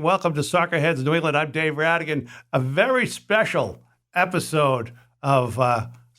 Welcome to Soccerheads New England. I'm Dave Rattigan. A very special episode of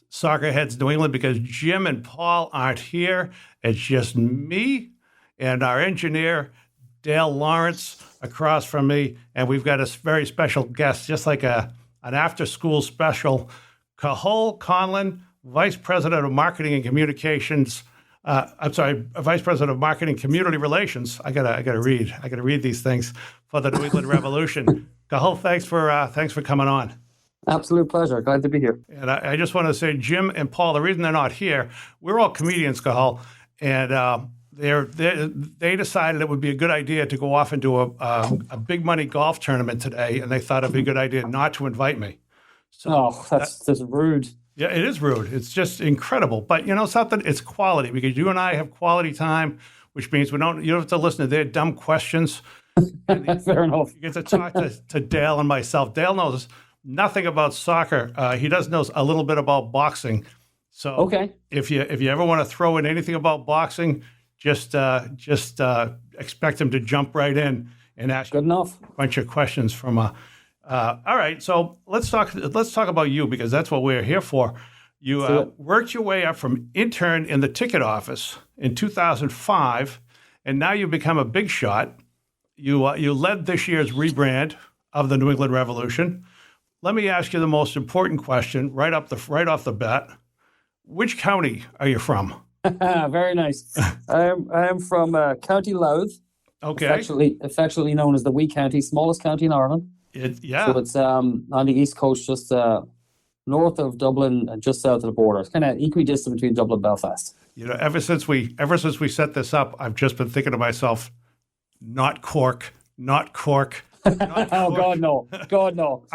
Soccerheads New England because Jim and Paul aren't here. It's just me and our engineer, Dale Lawrence, across from me. And we've got a very special guest, just like an after-school special. Cathal Conlon, Vice President of Marketing and Communications. Vice President of Marketing Community Relations. I gotta read these things for the New England Revolution. Cathal, thanks for coming on. Absolute pleasure. Glad to be here. And I just want to say, Jim and Paul, the reason they're not here, we're all comedians, Cathal, and they decided it would be a good idea to go off into a big money golf tournament today, and they thought it'd be a good idea not to invite me. So that's rude. Yeah, it is rude. It's just incredible. But you know something? It's quality because you and I have quality time, which means you don't have to listen to their dumb questions. Fair enough. You get to talk to Dale and myself. Dale knows nothing about soccer. He does know a little bit about boxing. So okay. If you ever want to throw in anything about boxing, just expect him to jump right in and ask Good enough. a bunch of questions from all right, so let's talk about you because that's what we're here for. You worked your way up from intern in the ticket office in 2005, and now you've become a big shot. You led this year's rebrand of the New England Revolution. Let me ask you the most important question right off the bat. Which county are you from? Very nice. I am from County Louth. Okay. Affectionately known as the Wee County, smallest county in Ireland. So it's on the east coast, just north of Dublin and just south of the border. It's kind of equidistant between Dublin and Belfast. You know, ever since we set this up, I've just been thinking to myself, not Cork, not Cork. Not Oh Cork. God no!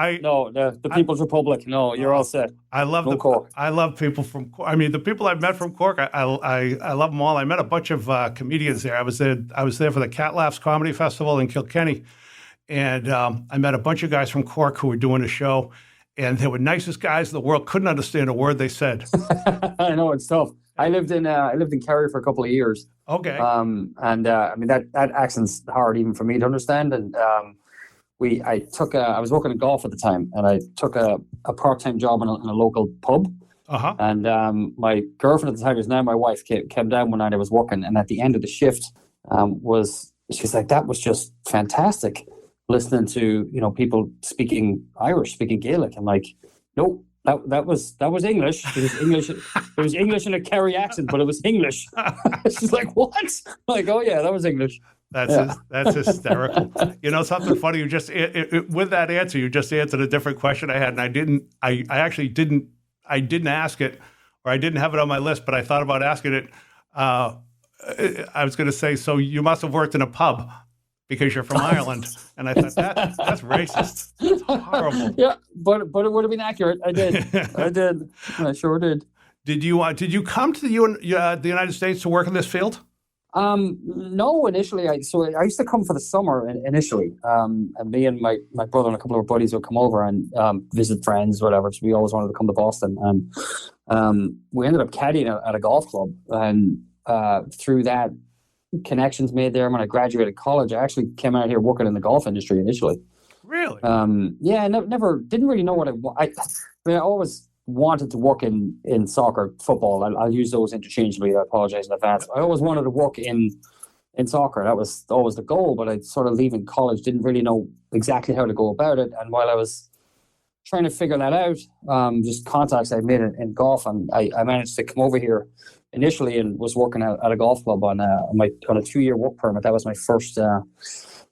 The People's Republic. No, you're all set. I love Cork. I love people from Cork. I mean, the people I've met from Cork, I love them all. I met a bunch of comedians there. I was there for the Cat Laughs Comedy Festival in Kilkenny. And I met a bunch of guys from Cork who were doing a show, and they were nicest guys in the world. Couldn't understand a word they said. I know it's tough. I lived in Kerry for a couple of years. Okay. I mean that accent's hard even for me to understand. And I was working at golf at the time, and I took a part-time job in a local pub. Uh-huh. And my girlfriend at the time, who's now my wife, came down one night. I was working, and at the end of the shift, she's like, "That was just fantastic." Listening to people speaking Irish, speaking Gaelic. I'm like, nope, that was English. It was English. It was English in a Kerry accent, but it was English. She's like, what? I'm like, oh yeah, that was English. That's hysterical. You know something funny? You just with that answer, you just answered a different question I had, and I actually didn't ask it, or I didn't have it on my list, but I thought about asking it. I was going to say, so you must have worked in a pub because you're from Ireland. And I thought, that's racist. That's horrible. Yeah, but it would have been accurate. I did. I sure did. Did you come to the United States to work in this field? No, initially. I used to come for the summer initially. And me and my brother and a couple of our buddies would come over and visit friends, whatever. So we always wanted to come to Boston. And we ended up caddying at a golf club. And through that, connections made there. When I graduated college, I actually came out here working in the golf industry initially. Really? Yeah, never didn't really know what I always wanted to work in soccer, football. I'll use those interchangeably. I apologize in advance. I always wanted to work in soccer. That was always the goal, but I sort of leaving college didn't really know exactly how to go about it. And while I was trying to figure that out, just contacts I made in golf, and I managed to come over here initially and was working at a golf club on a 2-year work permit. That was my first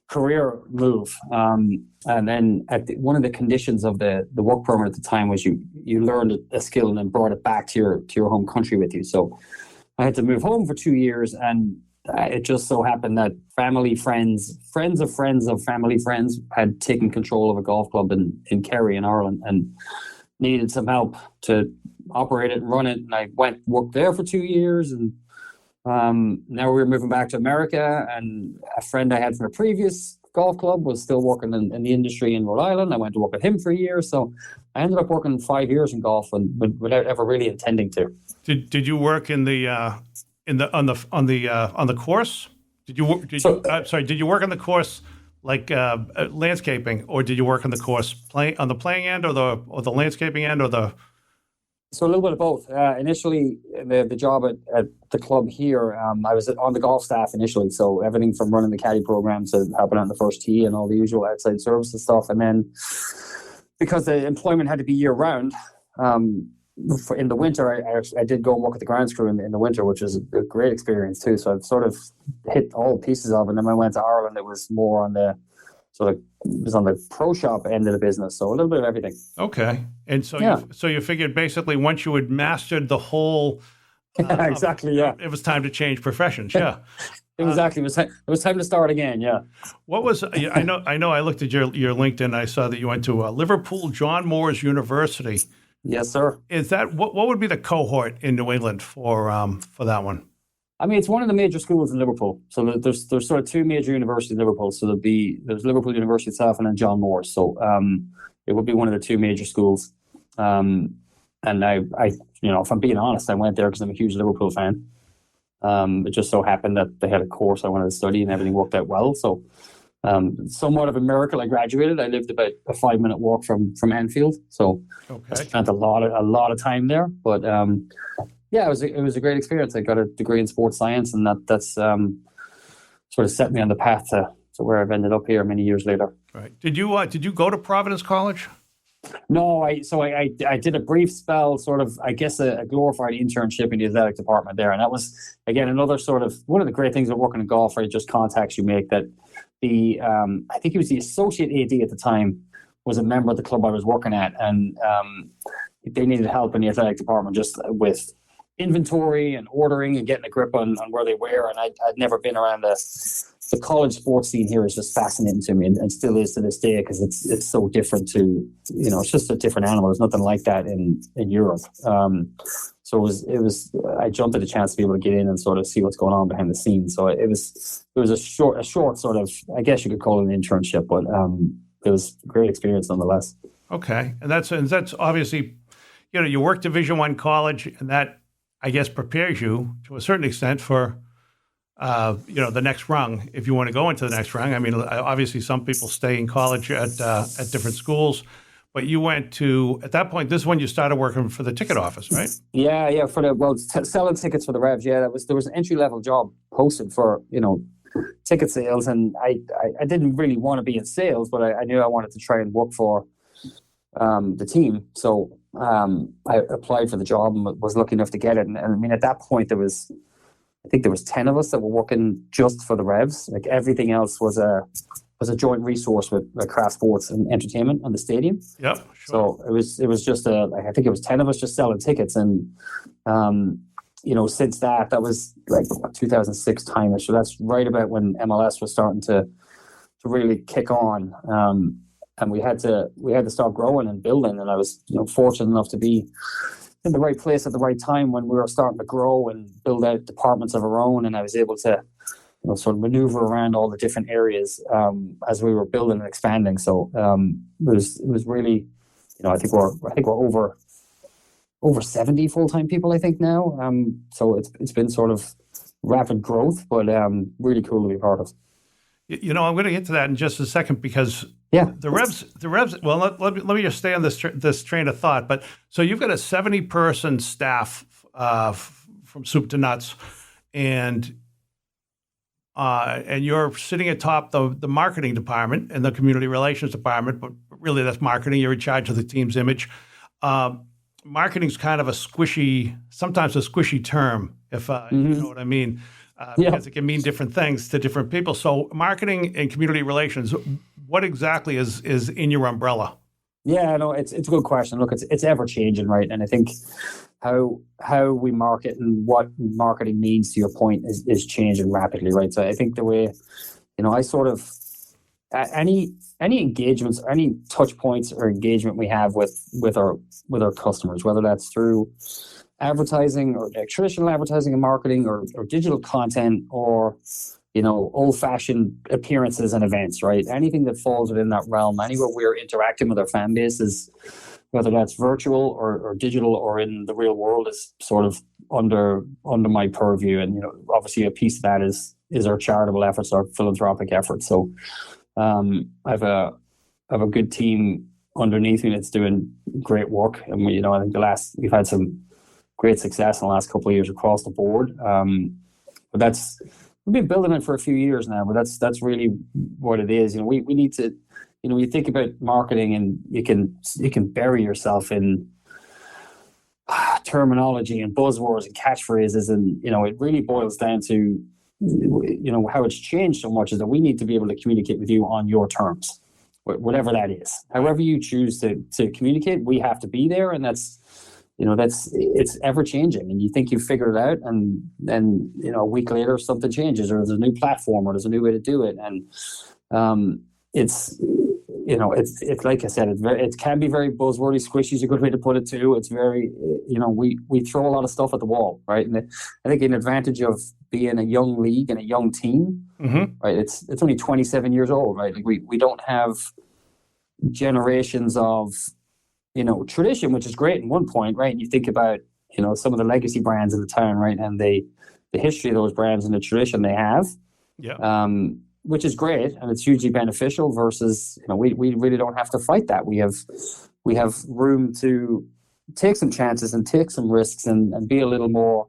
career move. And then one of the conditions of the work permit at the time was you learned a skill and then brought it back to your home country with you. So I had to move home for 2 years, and it just so happened that family, friends of family friends had taken control of a golf club in Kerry in Ireland and needed some help to operate it and run it. And I worked there for 2 years, and now we were moving back to America, and a friend I had from a previous golf club was still working in the industry in Rhode Island. I went to work with him for a year, so I ended up working 5 years in golf, without ever really intending to. Did you work on the course? Did you work on the course like landscaping, or did you work on the course on the playing end, or the landscaping end, or the? So a little bit of both. Initially, the job at the club here, I was on the golf staff initially. So everything from running the caddy program to helping out on the first tee and all the usual outside services stuff. And then because the employment had to be year round, in the winter, I did go and work at the grounds crew in the winter, which was a great experience too. So I've sort of hit all pieces of it. And then when I went to Ireland, it was more on the pro shop end of the business. So a little bit of everything. Okay. And so you figured basically once you had mastered the whole, exactly. Yeah. It was time to change professions. Yeah. Exactly. It was time to start again. Yeah. What was, I know I looked at your LinkedIn. I saw that you went to Liverpool John Moores University. Yes, sir. Is that what would be the cohort in New England for that one? I mean, it's one of the major schools in Liverpool. So there's sort of two major universities in Liverpool. So there's Liverpool University itself and then John Moores. So it would be one of the two major schools. And I if I'm being honest, I went there because I'm a huge Liverpool fan. It just so happened that they had a course I wanted to study and everything worked out well. So somewhat of a miracle. I graduated. I lived about a 5-minute walk from Anfield, so I spent a lot of time there. But it was a great experience. I got a degree in sports science, and that's sort of set me on the path to where I've ended up here many years later. Right. Did you go to Providence College? No, I did a brief spell, sort of, I guess, a glorified internship in the athletic department there, and that was again another sort of one of the great things of working in golf, right? Just contacts you make. That I think he was the associate AD at the time, was a member of the club I was working at, and they needed help in the athletic department just with inventory and ordering and getting a grip on where they were. And I'd never been around the college sports scene here is just fascinating to me, and still is to this day, because it's so different to, it's just a different animal. There's nothing like that in Europe. So it was I jumped at a chance to be able to get in and sort of see what's going on behind the scenes. So it was a short sort of, I guess you could call it an internship, but it was a great experience nonetheless. Okay. And that's obviously, you work Division I college, and that, I guess, prepares you to a certain extent for, the next rung, if you want to go into the next rung. I mean, obviously some people stay in college at different schools, but you went to, at that point, this is when you started working for the ticket office, right? Yeah, selling tickets for the Revs. Yeah, there was an entry-level job posted for, ticket sales, and I didn't really want to be in sales, but I knew I wanted to try and work for the team. So I applied for the job and was lucky enough to get it. And I mean, at that point, I think there was 10 of us that were working just for the Revs. Like everything else was a joint resource with Craft Sports and Entertainment and the stadium. Yep. Sure. So it was just I think it was 10 of us just selling tickets, and since that was like 2006 time. So that's right about when MLS was starting to really kick on. And we had to start growing and building, and I was fortunate enough to be in the right place at the right time when we were starting to grow and build out departments of our own, and I was able to sort of maneuver around all the different areas as we were building and expanding. So it was really, I think we're over 70 full-time people, I think now. So it's been sort of rapid growth, but really cool to be part of. I'm going to get to that in just a second, because the Revs. Well, let me just stay on this train of thought. But so you've got a 70-person staff from soup to nuts, and you're sitting atop the marketing department and the community relations department. But really, that's marketing. You're in charge of the team's image. Marketing's kind of sometimes a squishy term, if you know what I mean. Because it can mean different things to different people. So marketing and community relations, what exactly is in your umbrella? Yeah, no, it's a good question. Look, it's ever changing, right? And I think how we market and what marketing means, to your point, is changing rapidly, right? So I think the way, I sort of any engagements, any touch points or engagement we have with our customers, whether that's through advertising or traditional advertising and marketing or digital content or old-fashioned appearances and events, right? Anything that falls within that realm, anywhere we're interacting with our fan bases, whether that's virtual or digital or in the real world, is sort of under my purview. And obviously a piece of that is our charitable efforts, our philanthropic efforts. So I have a good team underneath me that's doing great work, and I think we've had some great success in the last couple of years across the board. But we've been building it for a few years now, but that's really what it is. We need to, you think about marketing, and you can bury yourself in terminology and buzzwords and catchphrases, and it really boils down to how it's changed so much is that we need to be able to communicate with you on your terms, whatever that is. However you choose to communicate, we have to be there, and it's ever changing. And you think you've figured it out, and then a week later something changes, or there's a new platform, or there's a new way to do it, and it's like I said, it can be very buzzwordy. Squishy is a good way to put it too. It's very, we throw a lot of stuff at the wall, right? And I think an advantage of being a young league and a young team, right? It's only 27 years old, right? Like we don't have generations of, tradition, which is great in one point, right? And you think about, some of the legacy brands in the town, right? And the history of those brands and the tradition they have. Yeah. Which is great, and it's hugely beneficial versus, we really don't have to fight that. We have room to take some chances and take some risks and be a little more,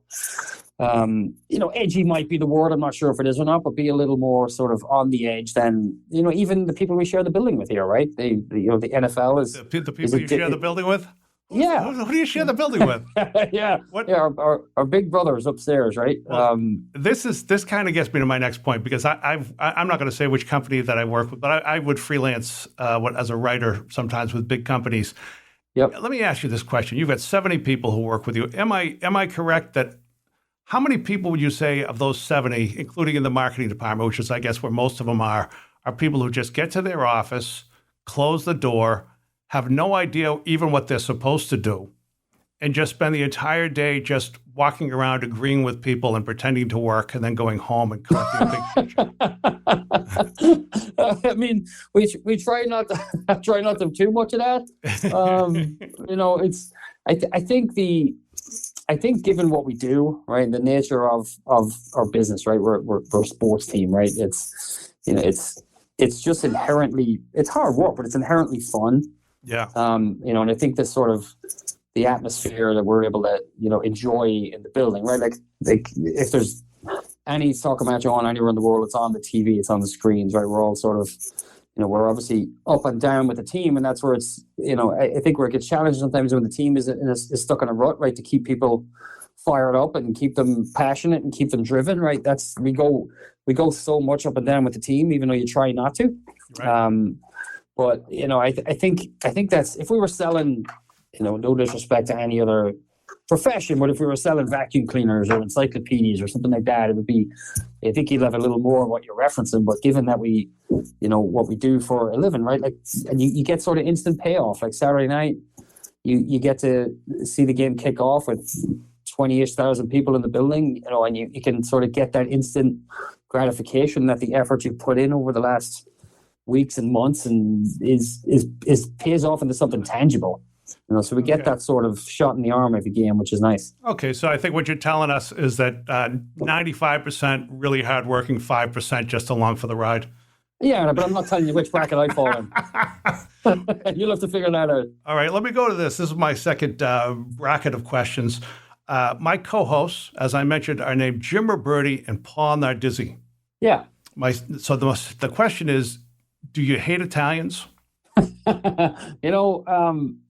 edgy might be the word. I'm not sure if it is or not, but be a little more sort of on the edge than, even the people we share the building with here, right? The NFL is... The people you share the building with? Yeah. Who do you share the building with? Yeah. Our big brothers upstairs, right? Well, this kind of gets me to my next point, because I'm not going to say which company that I work with, but I would freelance as a writer sometimes with big companies. Yep. Let me ask you this question. You've got 70 people who work with you. Am I correct that how many people would you say of those 70, including in the marketing department, which is I guess where most of them are people who just get to their office, close the door, have no idea even what they're supposed to do, and just spend the entire day just walking around agreeing with people and pretending to work and then going home and collecting a big picture? I mean, we try not to do too much of that. It's I think given what we do, right, the nature of our business, right, we're a sports team, right? It's just inherently, it's hard work, but it's inherently fun. Yeah. And I think this sort of the atmosphere that we're able to, enjoy in the building, right? Like if there's any soccer match on anywhere in the world, it's on the TV, it's on the screens, right? We're all sort of, we're obviously up and down with the team, and that's where it's, I think where it gets challenged sometimes when the team is stuck in a rut, right? To keep people fired up and keep them passionate and keep them driven, right? We go so much up and down with the team, even though you try not to. Right. But I think that's, if we were selling, no disrespect to any other profession, but if we were selling vacuum cleaners or encyclopedias or something like that, it would be, I think you'd have a little more of what you're referencing. But given that we, what we do for a living, right? Like, and you get sort of instant payoff. Like Saturday night, you get to see the game kick off with 20-ish thousand people in the building, and you can sort of get that instant gratification that the effort you put in over the last weeks and months and is pays off into something tangible. So we get that sort of shot in the arm every game, which is nice. Okay, so I think what you're telling us is that 95% really hardworking, 5% just along for the ride. Yeah, but I'm not telling you which bracket I fall in. You'll have to figure that out. All right, let me go to this. This is my second bracket of questions. My co-hosts, as I mentioned, are named Jim Ruberti and Paul Nardizzi. Yeah. So the question is, do you hate Italians?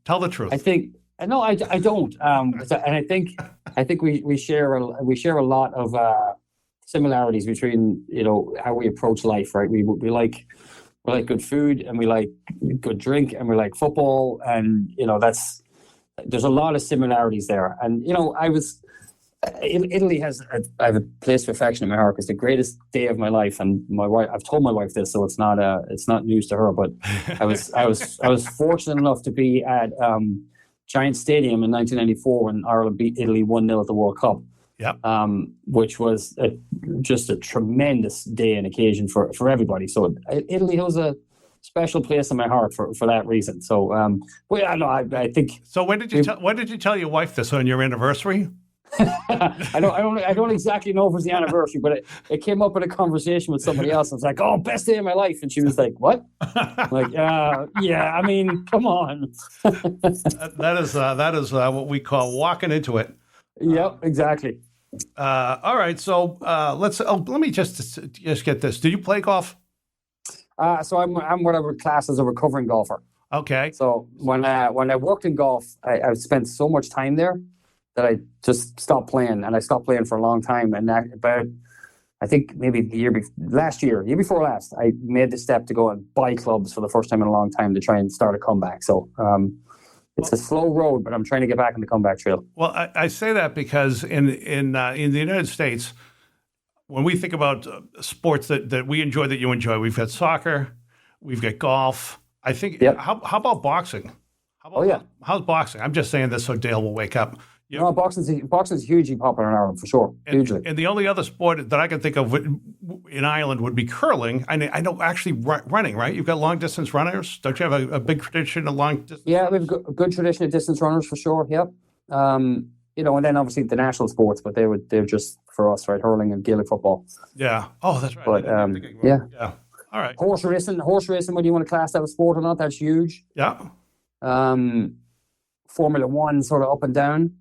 Tell the truth. I think no, I don't. And I think we share a lot of similarities between how we approach life. Right? We like good food, and we like good drink, and we like football, and there's a lot of similarities there. And Italy I have a place of affection in my heart. It's the greatest day of my life, and my wife. I've told my wife this, so it's not news to her. But I was fortunate enough to be at Giant Stadium in 1994 when Ireland beat Italy 1-0 at the World Cup. Yep. Which was just a tremendous day and occasion for everybody. So Italy has a special place in my heart for that reason. So, I think. So when did you tell your wife this on your anniversary? I don't exactly know if it was the anniversary, but it came up in a conversation with somebody else. I was like, "Oh, best day of my life," and she was like, "What?" I'm like, yeah. I mean, come on. That is what we call walking into it. Yep, exactly. All right, so let me just get this. Did you play golf? So I'm what I would class as a recovering golfer. Okay. So when I worked in golf, I spent so much time there that I just stopped playing, and I stopped playing for a long time. And that about, I think maybe the year before last, I made the step to go and buy clubs for the first time in a long time to try and start a comeback. So it's a slow road, but I'm trying to get back on the comeback trail. Well, I say that because in the United States, when we think about sports that we enjoy, that you enjoy, we've got soccer, we've got golf. I think. Yep. How about boxing? How's boxing? I'm just saying this so Dale will wake up. You know, boxing's hugely popular in Ireland for sure. Hugely. And the only other sport that I can think of in Ireland would be curling. I know actually running, right? You've got long distance runners. Don't you have a big tradition of long distance? Yeah, we have a good tradition of distance runners for sure. Yep. You know, and then obviously the national sports, but they're just for us, right? Hurling and Gaelic football. Yeah. Oh, that's right. But yeah. All right. Horse racing, whether you want to class that as sport or not, that's huge. Yeah. Formula One, sort of up and down.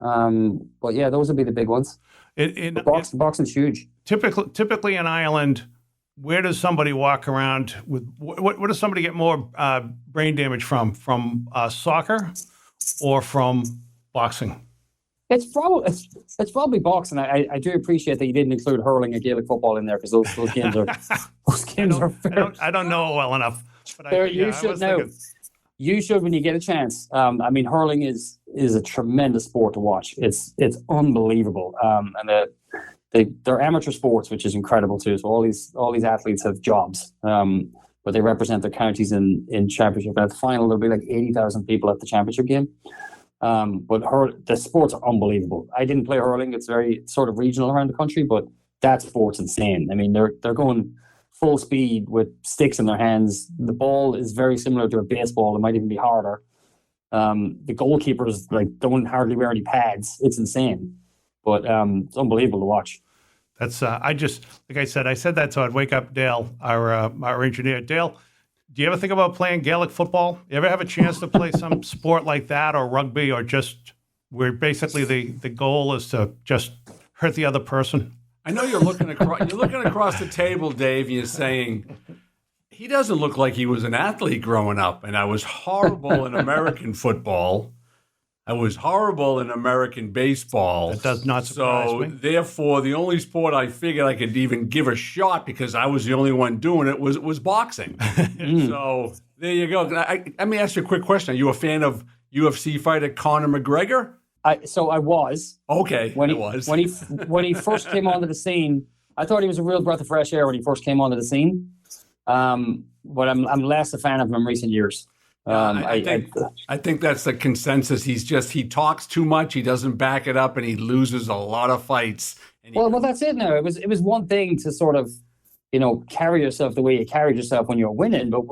But yeah, those would be the big ones. Boxing's huge. Typically in Ireland, where does somebody walk around with? Where does somebody get more brain damage from? From soccer or from boxing? It's probably boxing. I do appreciate that you didn't include hurling and Gaelic football in there, because those games are fair. I don't know it well enough. But you should know. You should when you get a chance. I mean, hurling is a tremendous sport to watch. It's unbelievable. And they're amateur sports, which is incredible too. So all these athletes have jobs, but they represent their counties in championship. And at the final, there'll be like 80,000 people at the championship game. But the sports are unbelievable. I didn't play hurling. It's very sort of regional around the country, but that sport's insane. I mean, they're going full speed with sticks in their hands. The ball is very similar to a baseball. It might even be harder. The goalkeepers don't hardly wear any pads. It's insane, but it's unbelievable to watch. That's I said that so I'd wake up Dale, our engineer. Dale, do you ever think about playing Gaelic football? You ever have a chance to play some sport like that, or rugby, or just where basically the goal is to just hurt the other person? I know you're looking across the table, Dave, and you're saying, he doesn't look like he was an athlete growing up. And I was horrible in American football. I was horrible in American baseball. That does not surprise me. So, therefore, the only sport I figured I could even give a shot, because I was the only one doing it, was boxing. So, there you go. Let me ask you a quick question. Are you a fan of UFC fighter Conor McGregor? I was. Okay, when he first came onto the scene, I thought he was a real breath of fresh air when he first came onto the scene. But I'm less a fan of him in recent years. I think that's the consensus. He talks too much. He doesn't back it up, and he loses a lot of fights. Well, that's it now. It was one thing to sort of, carry yourself the way you carried yourself when you're winning, but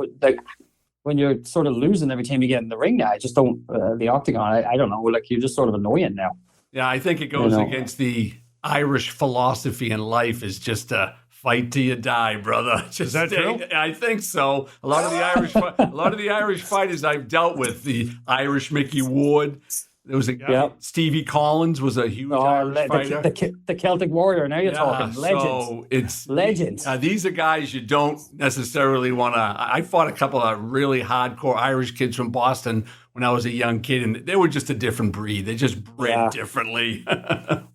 when you're sort of losing every time you get in the ring now, I just don't, the octagon, I don't know, you're just sort of annoying now. Yeah, I think it goes against the Irish philosophy in life, is just to fight till you die, brother. Is that true? I think so. A lot of the Irish fighters I've dealt with, the Irish Mickey Ward, there was Stevie Collins was a huge Irish fighter. The Celtic Warrior. Now you're talking legends. So it's legends. These are guys you don't necessarily want to. I fought a couple of really hardcore Irish kids from Boston when I was a young kid, and they were just a different breed. They just bred differently.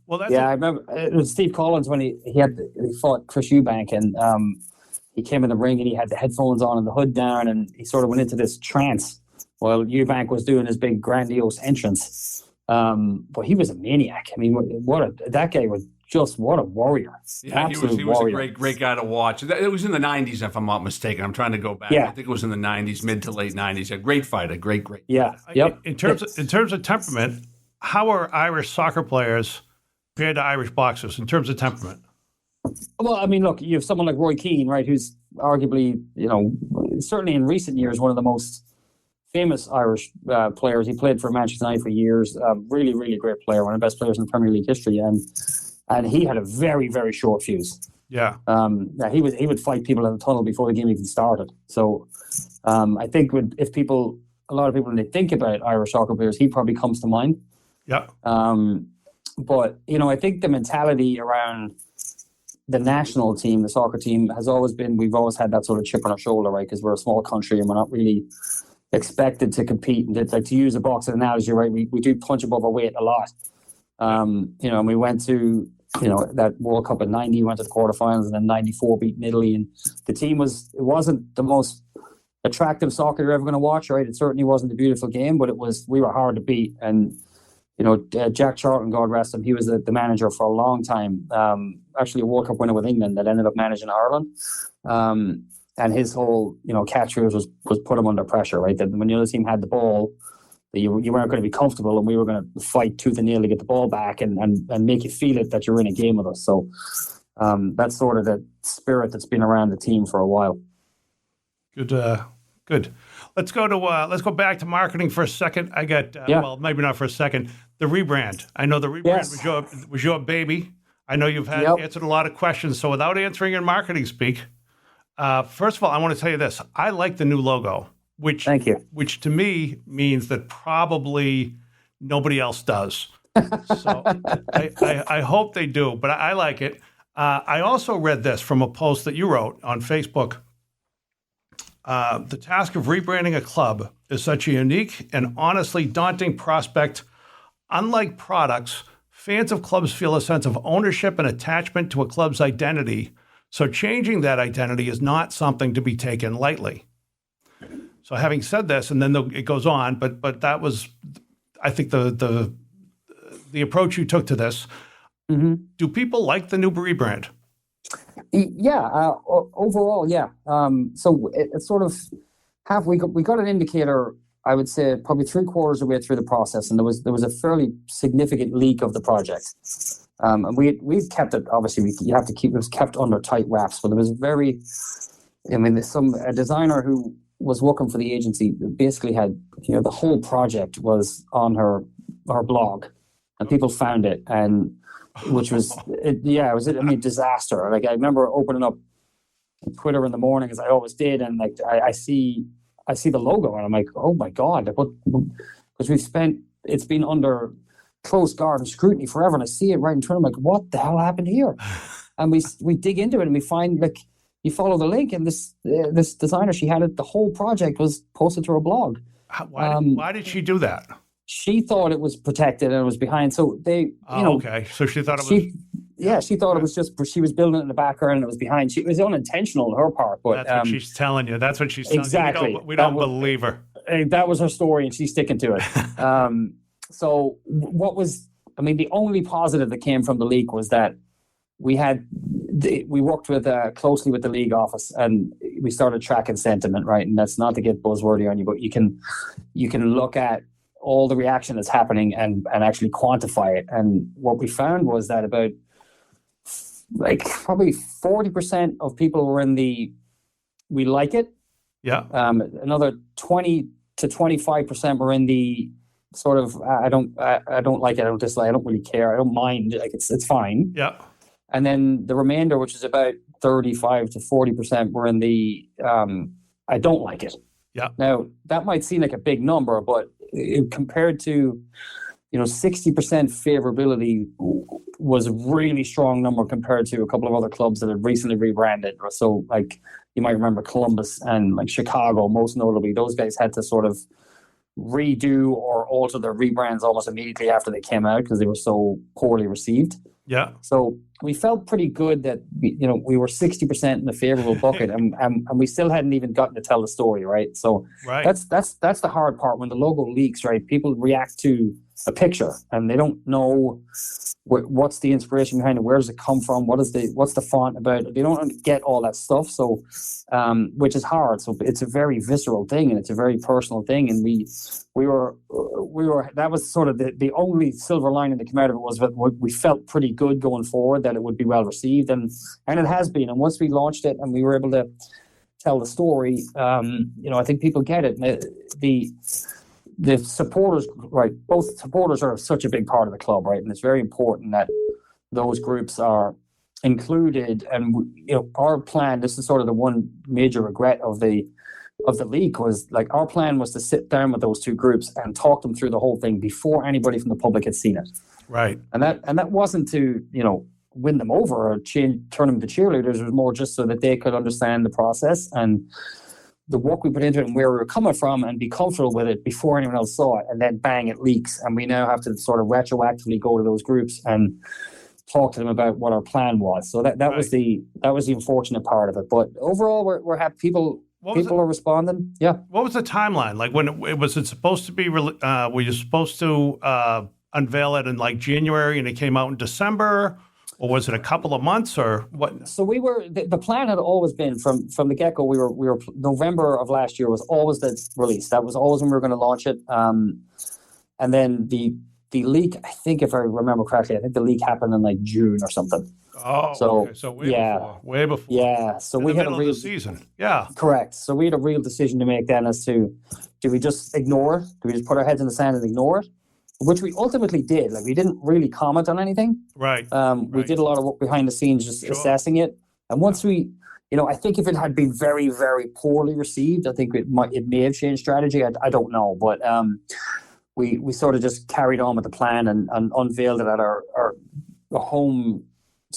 Well, I remember it was Steve Collins when he fought Chris Eubank, and he came in the ring and he had the headphones on and the hood down, and he sort of went into this trance while Eubank was doing his big grandiose entrance. But he was a maniac. I mean, that guy was just what a warrior. Yeah, he was a great guy to watch. It was in the 90s, if I'm not mistaken. I'm trying to go back. Yeah. I think it was in the 90s, mid to late 90s. A great fighter, great. Yeah, yep. In terms of temperament, how are Irish soccer players compared to Irish boxers in terms of temperament? Well, I mean, look, you have someone like Roy Keane, right, who's arguably, certainly in recent years, one of the most famous Irish players. He played for Manchester United for years. Really, really great player, one of the best players in Premier League history, and he had a very, very short fuse. Yeah. He would fight people in the tunnel before the game even started. So I think a lot of people, when they think about Irish soccer players, he probably comes to mind. Yeah. But I think the mentality around the national team, the soccer team, has always been, we've always had that sort of chip on our shoulder, right? Because we're a small country and we're not really expected to compete. And to use a boxing analogy, right? We do punch above our weight a lot. And we went to, that World Cup in 90, went to the quarterfinals, and then 94 beating Italy. And the team it wasn't the most attractive soccer you're ever going to watch, right? It certainly wasn't a beautiful game, but we were hard to beat. And Jack Charlton, God rest him, he was the manager for a long time. Actually, a World Cup winner with England that ended up managing Ireland. And his whole, catchphrase was put him under pressure, right? That when the other team had the ball, you weren't going to be comfortable, and we were going to fight tooth and nail to get the ball back and make you feel it that you're in a game with us. So that's sort of the spirit that's been around the team for a while. Good. Let's go back to marketing for a second. I got well, maybe not for a second. The rebrand. I know the rebrand was your baby. I know you've answered a lot of questions. So without answering in marketing speak, first of all, I want to tell you this. I like the new logo, which thank you. Which to me means that probably nobody else does. So I hope they do, but I like it. I also read this from a post that you wrote on Facebook. The task of rebranding a club is such a unique and honestly daunting prospect. Unlike products, fans of clubs feel a sense of ownership and attachment to a club's identity. So changing that identity is not something to be taken lightly. So having said this, and then it goes on, but that was, I think, the approach you took to this. Mm-hmm. Do people like the new rebrand? Yeah, overall, yeah. So it's sort of we got an indicator, I would say, probably 3/4 of the way through the process, and there was a fairly significant leak of the project. And we've kept it, obviously, you have to keep it was kept under tight wraps, but it was a designer who was working for the agency basically had, the whole project was on her blog, and people found it, and which was, it was a disaster. Like, I remember opening up Twitter in the morning, as I always did, and like I see the logo, and I'm like, oh my God, because it's been under close guard and scrutiny forever, and I see it right in front of me, like, what the hell happened here? And we dig into it, and we find, like, you follow the link, and this designer, she had it, the whole project was posted to her blog. Why did she do that? She thought it was protected and it was behind. So they, okay. So she thought it was. She thought it was just, she was building it in the background and it was behind. It was unintentional on her part. But that's what she's telling you. That's what she's telling exactly. you. We don't believe her. That was her story, and she's sticking to it. So what was, the only positive that came from the leak was that we worked closely with the league office, and we started tracking sentiment, right? And that's not to get buzzwordy on you, but you can look at all the reaction that's happening and actually quantify it. And what we found was that about probably 40% of people were in the we like it. Yeah. Another 20 to 25% were in the sort of I don't like it, I don't dislike, I don't really care, I don't mind, like it's fine. Yeah. And then the remainder, which is about 35 to 40%, were in the I don't like it. Yeah. Now, that might seem like a big number, but compared to, 60% favorability was a really strong number compared to a couple of other clubs that had recently rebranded. So, like, you might remember Columbus and, like, Chicago, most notably. Those guys had to sort of redo or alter their rebrands almost immediately after they came out because they were so poorly received. Yeah. So we felt pretty good that we were 60% in the favorable bucket, and we still hadn't even gotten to tell the story, right? So that's the hard part. When the logo leaks, right? People react to a picture and they don't know what's the inspiration behind it, where does it come from, what's the font about. They don't get all that stuff, so which is hard. So it's a very visceral thing, and it's a very personal thing, and we were that was sort of the only silver lining that came out of it, was that we felt pretty good going forward that it would be well received, and it has been. And once we launched it and we were able to tell the story, I think people get it. The supporters, right? Both supporters are such a big part of the club, right? And it's very important that those groups are included. And our plan. This is sort of the one major regret of the league was like our plan was to sit down with those two groups and talk them through the whole thing before anybody from the public had seen it. Right. And that wasn't to win them over or turn them into cheerleaders. It was more just so that they could understand the process and the work we put into it and where we were coming from and be comfortable with it before anyone else saw it. And then bang, it leaks. And we now have to sort of retroactively go to those groups and talk to them about what our plan was. So that was the unfortunate part of it. But overall, we're happy. People are responding. Yeah. What was the timeline? Like when was it supposed to be? Were you supposed to unveil it in like January and it came out in December? Or was it a couple of months or what? So the plan had always been from the get-go, we were November of last year was always the release. That was always when we were going to launch it. And then the leak, I think if I remember correctly, I think the leak happened in like June or something. Oh, so, okay. So way before. Yeah. So in we the had a middle real of the season. Yeah. Correct. So we had a real decision to make then as to, do we just ignore it? Do we just put our heads in the sand and ignore it? Which we ultimately did. Like we didn't really comment on anything. Right. We did a lot of work behind the scenes, just assessing it. And once we, I think if it had been very, very poorly received, I think it may have changed strategy. I don't know, but we sort of just carried on with the plan and unveiled it at our home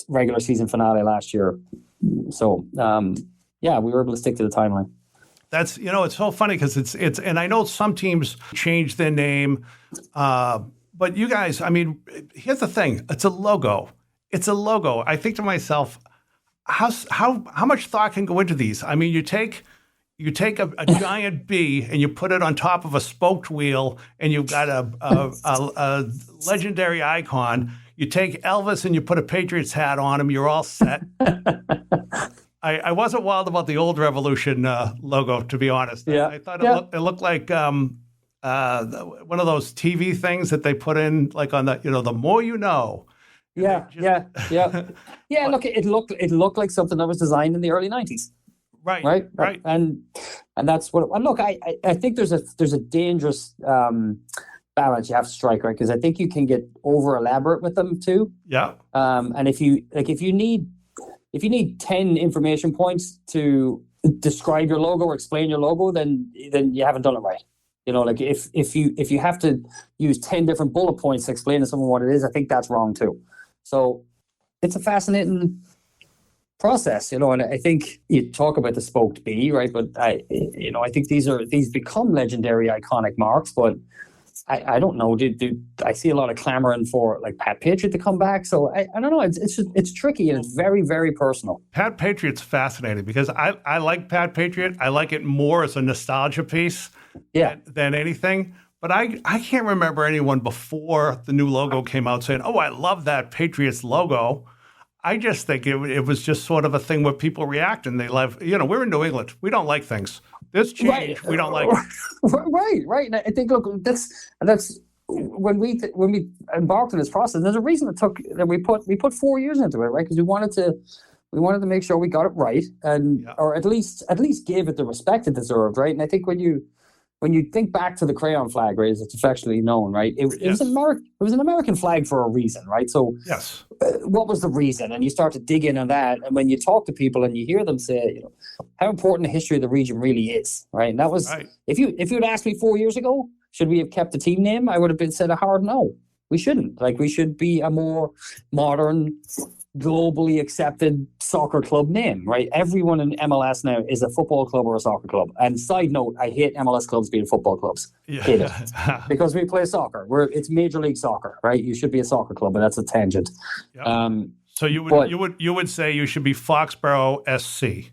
regular season finale last year. So we were able to stick to the timeline. That's, it's so funny because it's, and I know some teams change their name, but you guys, I mean, here's the thing. It's a logo. I think to myself, how much thought can go into these? I mean, you take a giant bee and you put it on top of a spoked wheel and you've got a legendary icon. You take Elvis and you put a Patriots hat on him. You're all set. I wasn't wild about the old Revolution logo, to be honest. Yeah. I thought it looked like one of those TV things that they put in, like on the, the more you know. Yeah. Look, it looked like something that was designed in the early 90s. Right. And that's what. And look, I think there's a dangerous balance you have to strike, right? Because I think you can get over elaborate with them too. Yeah. And if you need 10 information points to describe your logo or explain your logo, then you haven't done it right. Like if you have to use 10 different bullet points to explain to someone what it is, I think that's wrong too. So it's a fascinating process, and I think you talk about the spoked bee, right? But I think these become legendary, iconic marks, but I don't know. I see a lot of clamoring for like Pat Patriot to come back? So I don't know. It's tricky and it's very, very personal. Pat Patriot's fascinating because I like Pat Patriot. I like it more as a nostalgia piece than anything. But I can't remember anyone before the new logo came out saying, "Oh, I love that Patriots logo." I just think it was just sort of a thing where people react and they love. We're in New England. We don't like things. This change, we don't like it. Right. And I think, look, that's when we embarked on this process. There's a reason that we put 4 years into it, right? Because we wanted to make sure we got it right, or at least gave it the respect it deserved, right? And I think when you think back to the crayon flag, right, as it's affectionately known, right, it was an American flag for a reason, right? So yes. What was the reason? And you start to dig in on that, and when you talk to people and you hear them say, how important the history of the region really is, right? And that was right. If you'd asked me 4 years ago, should we have kept the team name? I would have said a hard no. We shouldn't. Like, we should be a more modern, globally accepted soccer club name, right? Everyone in MLS now is a football club or a soccer club. And side note, I hate MLS clubs being football clubs. Yeah. Hate it. Because we play soccer. It's Major League Soccer, right? You should be a soccer club, but that's a tangent. Yep. So you would say you should be Foxborough SC.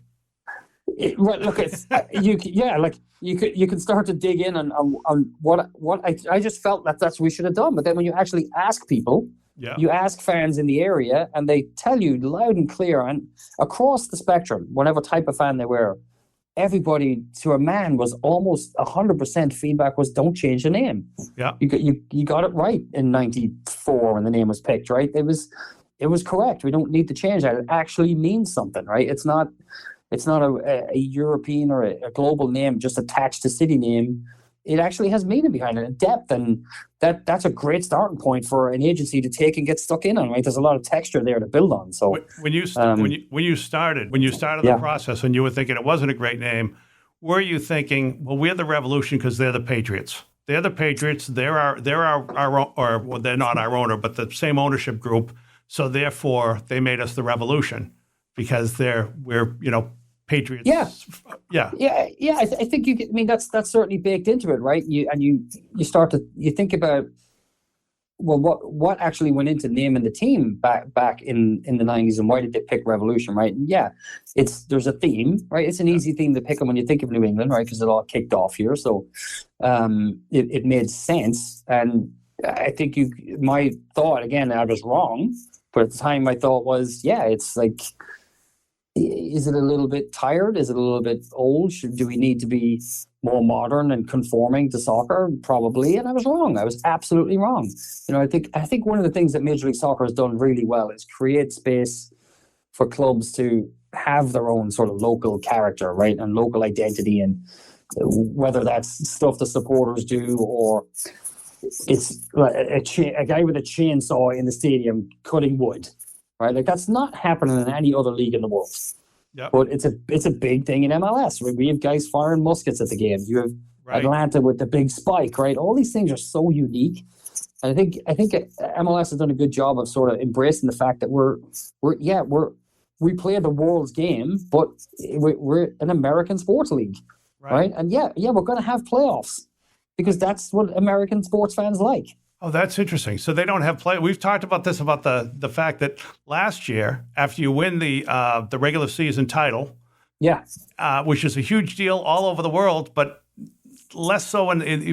Right, look, it's you can start to dig in on what I just felt that's what we should have done. But then when you actually ask people, you ask fans in the area, and they tell you loud and clear, and across the spectrum, whatever type of fan they were, everybody to a man was almost 100% feedback was don't change the name. Yeah, you got it right in '94 when the name was picked. Right, it was correct. We don't need to change that. It actually means something, right? It's not It's not a European or a global name just attached to city name. It actually has meaning behind it and depth, and that's a great starting point for an agency to take and get stuck in on. Right, there's a lot of texture there to build on. So when you started the process, and you were thinking it wasn't a great name, were you thinking, well, we're the Revolution because they're the Patriots? They're the Patriots. They're our or well, they're not our owner, but the same ownership group. So therefore, they made us the Revolution because we're Patriots. Yeah. I think you. I mean, that's certainly baked into it, right? You start to think about, well, what actually went into naming the team back in the 90s, and why did they pick Revolution, right? And there's a theme, right? It's an easy theme to pick them when you think of New England, right? Because it all kicked off here, so it made sense. And I think my thought, again, I was wrong, but at the time my thought was, it's like, is it a little bit tired? Is it a little bit old? Do we need to be more modern and conforming to soccer? Probably. And I was wrong. I was absolutely wrong. I think one of the things that Major League Soccer has done really well is create space for clubs to have their own sort of local character, right? And local identity, and whether that's stuff the supporters do, or it's a guy with a chainsaw in the stadium cutting wood. Right, like that's not happening in any other league in the world. Yep. But it's a big thing in MLS. We have guys firing muskets at the game. You have Atlanta with the big spike, right? All these things are so unique. And I think MLS has done a good job of sort of embracing the fact that we play the world's game, but we're an American sports league, right? And we're going to have playoffs because that's what American sports fans like. Oh, that's interesting. So they don't have play. We've talked about this, about the fact that last year, after you win the regular season title, which is a huge deal all over the world, but less so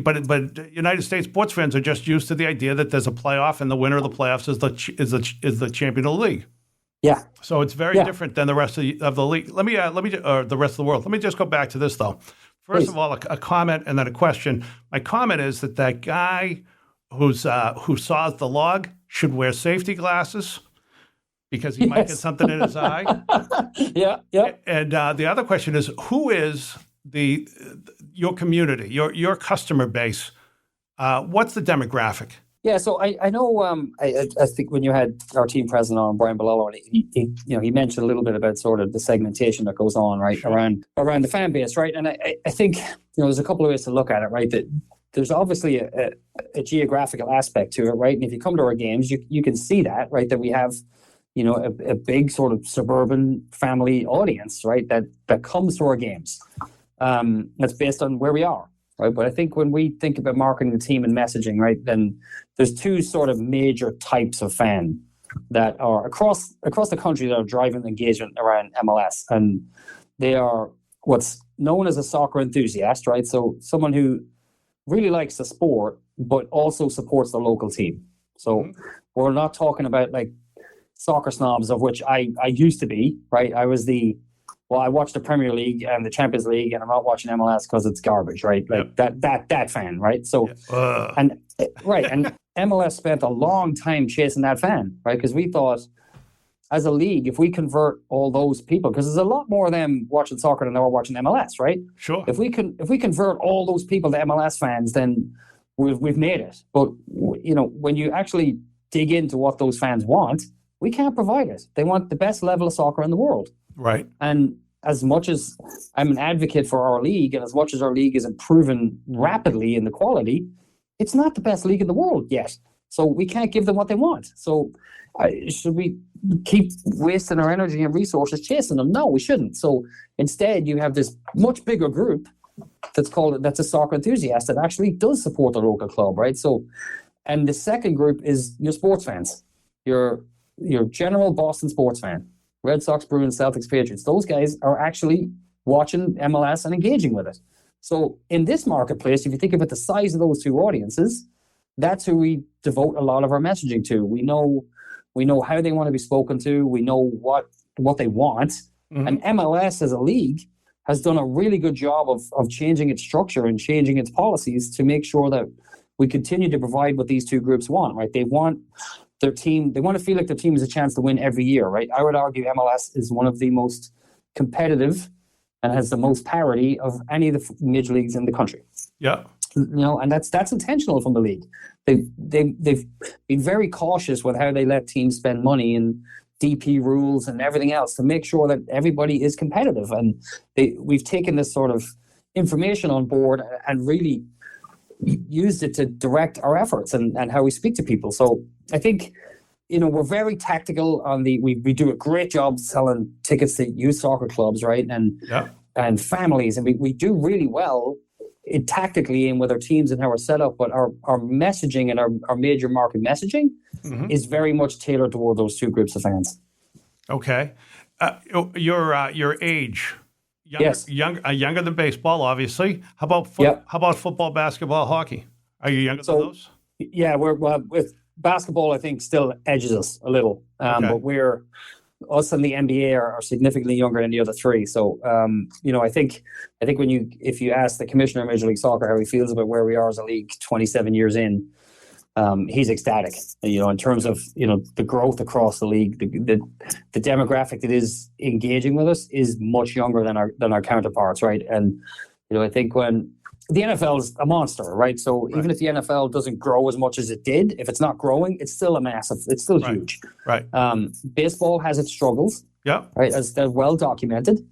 but United States sports fans are just used to the idea that there's a playoff, and the winner of the playoffs is the champion of the league. Yeah. So it's very different than the rest of the league. Let me the rest of the world. Let me just go back to this though. First of all, a comment and then a question. My comment is that guy who saws the log should wear safety glasses because he might get something in his eye. Yeah. And the other question is, who is your community, your customer base? What's the demographic? Yeah, so I know. I think when you had our team president on, Brian Bolello, he mentioned a little bit about sort of the segmentation that goes on around the fan base, right? And I think there's a couple of ways to look at it, right? That there's obviously a geographical aspect to it, right? And if you come to our games, you can see that, right? That we have, a big sort of suburban family audience, right? That comes to our games. That's based on where we are, right? But I think when we think about marketing the team and messaging, right, then there's two sort of major types of fan that are across the country that are driving engagement around MLS, and they are what's known as a soccer enthusiast, right? So someone who really likes the sport, but also supports the local team. So we're not talking about like soccer snobs, of which I used to be, right? I watch the Premier League and the Champions League, and I'm not watching MLS because it's garbage, right? Like that fan, right? So, and MLS spent a long time chasing that fan, right? Because we thought, as a league, if we convert all those people, because there's a lot more of them watching soccer than there are watching MLS, right? Sure. If we convert all those people to MLS fans, then we've made it. But when you actually dig into what those fans want, we can't provide it. They want the best level of soccer in the world. Right. And as much as I'm an advocate for our league, and as much as our league is improving rapidly in the quality, it's not the best league in the world yet. So we can't give them what they want. So should we keep wasting our energy and resources chasing them? No, we shouldn't. So instead, you have this much bigger group that's a soccer enthusiast that actually does support the local club, right? So, and the second group is your sports fans, your general Boston sports fan, Red Sox, Bruins, Celtics, Patriots. Those guys are actually watching MLS and engaging with it. So in this marketplace, if you think about the size of those two audiences, that's who we devote a lot of our messaging to. We know how they want to be spoken to. We know what they want. Mm-hmm. And MLS as a league has done a really good job of changing its structure and changing its policies to make sure that we continue to provide what these two groups want, right? They want their team, they want to feel like their team has a chance to win every year, right? I would argue MLS is one of the most competitive and has the most parity of any of the major leagues in the country. Yeah. And that's intentional from the league. They've been very cautious with how they let teams spend money and DP rules and everything else to make sure that everybody is competitive. And we've taken this sort of information on board and really used it to direct our efforts and how we speak to people. So I think, we're very tactical on we do a great job selling tickets to youth soccer clubs, right? And families. And we do really well tactically and with our teams and how we're set up, but our messaging and our major market messaging is very much tailored toward those two groups of fans. Okay. Your age, younger than baseball, obviously. How about football, basketball, hockey? Are you younger than those? Yeah, we're with basketball, I think, still edges us a little, but us and the NBA are significantly younger than the other three. So, I think if you ask the commissioner of Major League Soccer how he feels about where we are as a league 27 years in, he's ecstatic. In terms of the growth across the league, the demographic that is engaging with us is much younger than our counterparts, right? And I think when the NFL is a monster, right? So even if the NFL doesn't grow as much as it did, if it's not growing, it's still it's still huge. Right. Baseball has its struggles. Yeah. Right. As they're well documented.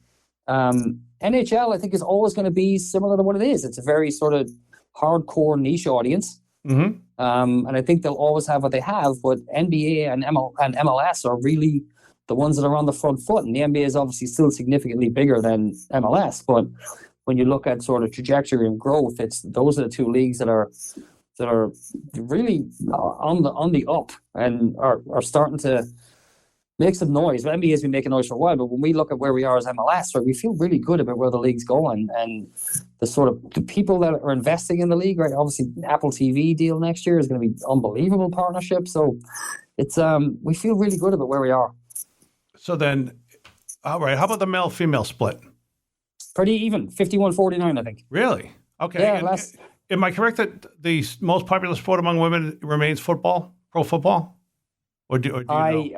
NHL, I think, is always going to be similar to what it is. It's a very sort of hardcore niche audience. Mm-hmm. And I think they'll always have what they have, but NBA and MLS are really the ones that are on the front foot. And the NBA is obviously still significantly bigger than MLS, but when you look at sort of trajectory and growth, those are the two leagues that are really on the up and are starting to make some noise. Well, NBA has been making noise for a while, but when we look at where we are as MLS, right, we feel really good about where the league's going and the people that are investing in the league. Right, obviously, Apple TV deal next year is going to be unbelievable partnership. So it's we feel really good about where we are. So then, all right, how about the male-female split? Pretty even, 51-49, I think. Really? Okay. Yeah, am I correct that the most popular sport among women remains football, pro football? Or do you know?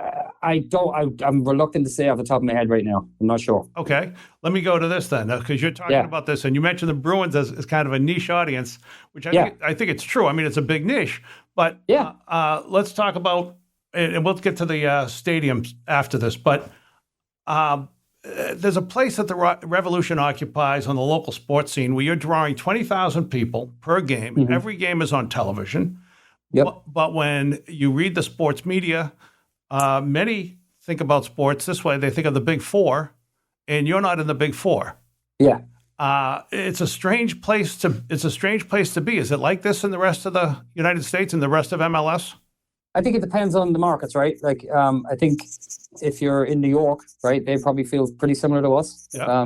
I'm reluctant to say off the top of my head right now. I'm not sure. Okay. Let me go to this then, because you're talking about this, and you mentioned the Bruins as kind of a niche audience, which I think it's true. I mean, it's a big niche. But let's talk about, and we'll get to the stadiums after this, but there's a place that the Revolution occupies on the local sports scene where you're drawing 20,000 people per game. Mm-hmm. Every game is on television. Yep. But when you read the sports media, many think about sports this way. They think of the Big Four, and you're not in the Big Four. Yeah. It's a strange place to be. Is it like this in the rest of the United States and the rest of MLS? I think it depends on the markets, right? Like, I think if you're in New York, right, they probably feel pretty similar to us. Yeah.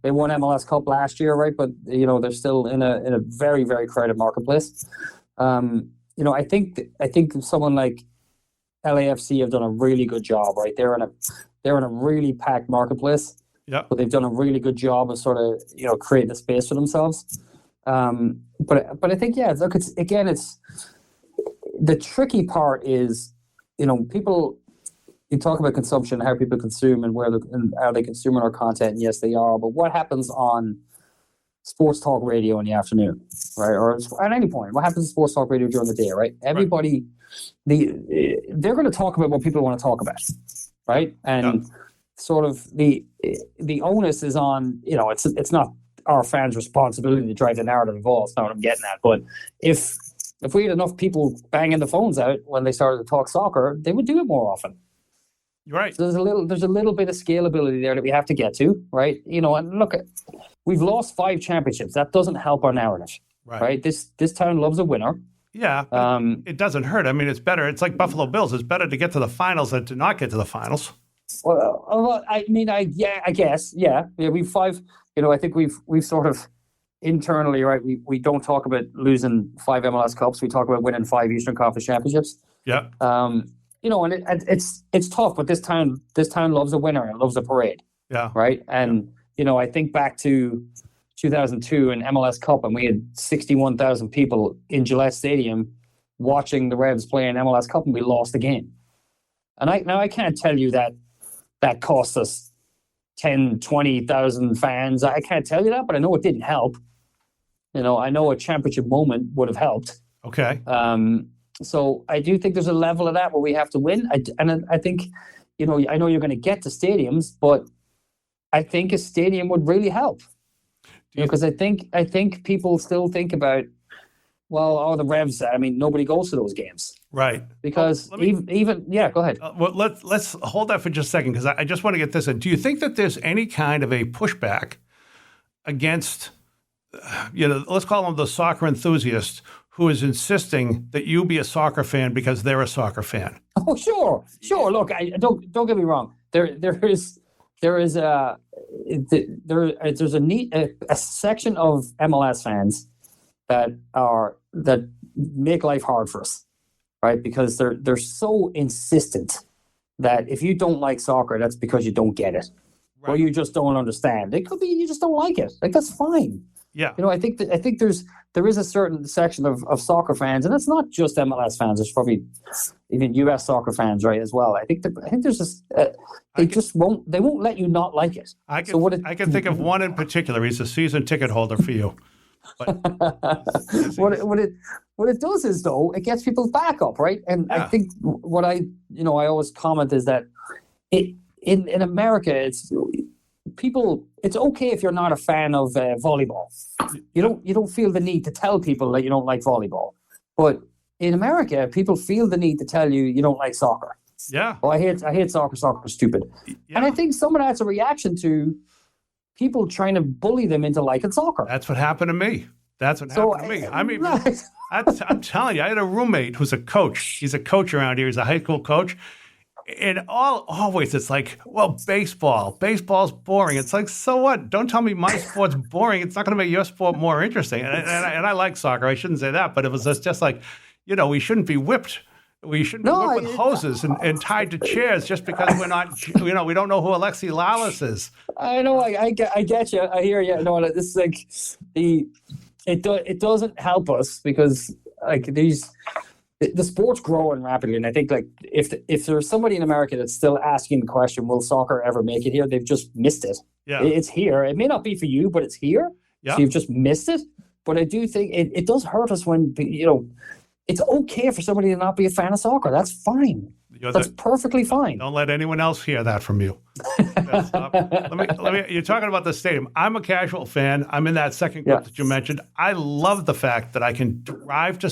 They won MLS Cup last year, right? But they're still in a very, very crowded marketplace. I think someone like LAFC have done a really good job, right? They're in a really packed marketplace. Yeah. But they've done a really good job of sort of creating a space for themselves. But I think look, it's the tricky part is, people, you talk about consumption, how people consume and how they consume our content. And yes, they are. But what happens on sports talk radio in the afternoon, right? Or at any point, what happens to sports talk radio during the day, right? Everybody, they're going to talk about what people want to talk about, right? And sort of the onus is on, it's not our fans' responsibility to drive the narrative of all. It's not what I'm getting at. But if we had enough people banging the phones out when they started to talk soccer, they would do it more often. You're right. So there's a little bit of scalability there that we have to get to, right? And look, we've lost 5 championships. That doesn't help our narrative, right? This town loves a winner. Yeah, it doesn't hurt. I mean, it's better. It's like Buffalo Bills. It's better to get to the finals than to not get to the finals. Well, I guess. We've 5. I think we've sort of internally, right? We don't talk about losing 5 MLS Cups. We talk about winning 5 Eastern Conference championships. Yeah. And it's tough, but this town loves a winner and loves a parade. Yeah. Right. And I think back to 2002 and MLS Cup, and we had 61,000 people in Gillette Stadium watching the Revs play in MLS Cup, and we lost the game. And I can't tell you that cost us 10, 20,000 fans. I can't tell you that, but I know it didn't help. I know a championship moment would have helped. Okay. So I do think there's a level of that where we have to win. I think, I know you're going to get to stadiums, but I think a stadium would really help. Because I think people still think about, well, the Revs. I mean, nobody goes to those games, Right? because go ahead. Well, let's hold that for just a second, because I just want to get this in. Do you think that there's any kind of a pushback against, let's call them the soccer enthusiast, who is insisting that you be a soccer fan because they're a soccer fan? Oh, sure. Look, don't get me wrong. There's a section of MLS fans that make life hard for us, right? Because they're so insistent that if you don't like soccer, that's because you don't get it, right, or you just don't understand. It could be you just don't like it. Like, that's fine. Yeah. I think there is a certain section of soccer fans, and it's not just MLS fans. There's probably even US soccer fans, right, as well. I think there's just they won't let you not like it. I can think of one in particular. He's a season ticket holder for you. But what it does is, though, it gets people back up, right? And I think what I always comment is that in America, it's okay if you're not a fan of volleyball. You don't feel the need to tell people that you don't like volleyball. But in America, people feel the need to tell you don't like soccer. Yeah. Well, I hate soccer. Soccer's stupid. Yeah. And I think some of that's a reaction to people trying to bully them into liking soccer. That's what happened to me. I mean, I'm telling you, I had a roommate who's a coach. He's a coach around here. He's a high school coach. And always it's like, well, baseball's boring. It's like, so what? Don't tell me my sport's boring. It's not going to make your sport more interesting. And I like soccer. I shouldn't say that, but it was just like, we shouldn't be whipped. We shouldn't be whipped with hoses and tied to chairs just because we're not, we don't know who Alexi Lalas is. I know. I get you. I hear you. No, this is like it doesn't help us because the sport's growing rapidly, and I think if there's somebody in America that's still asking the question, will soccer ever make it here? They've just missed it. Yeah. It's here. It may not be for you, but it's here. Yeah. So you've just missed it. But I do think it does hurt us when it's okay for somebody to not be a fan of soccer. That's fine. That's perfectly fine. Don't let anyone else hear that from you. Let me. You're talking about the stadium. I'm a casual fan. I'm in that second group that you mentioned. I love the fact that I can drive to.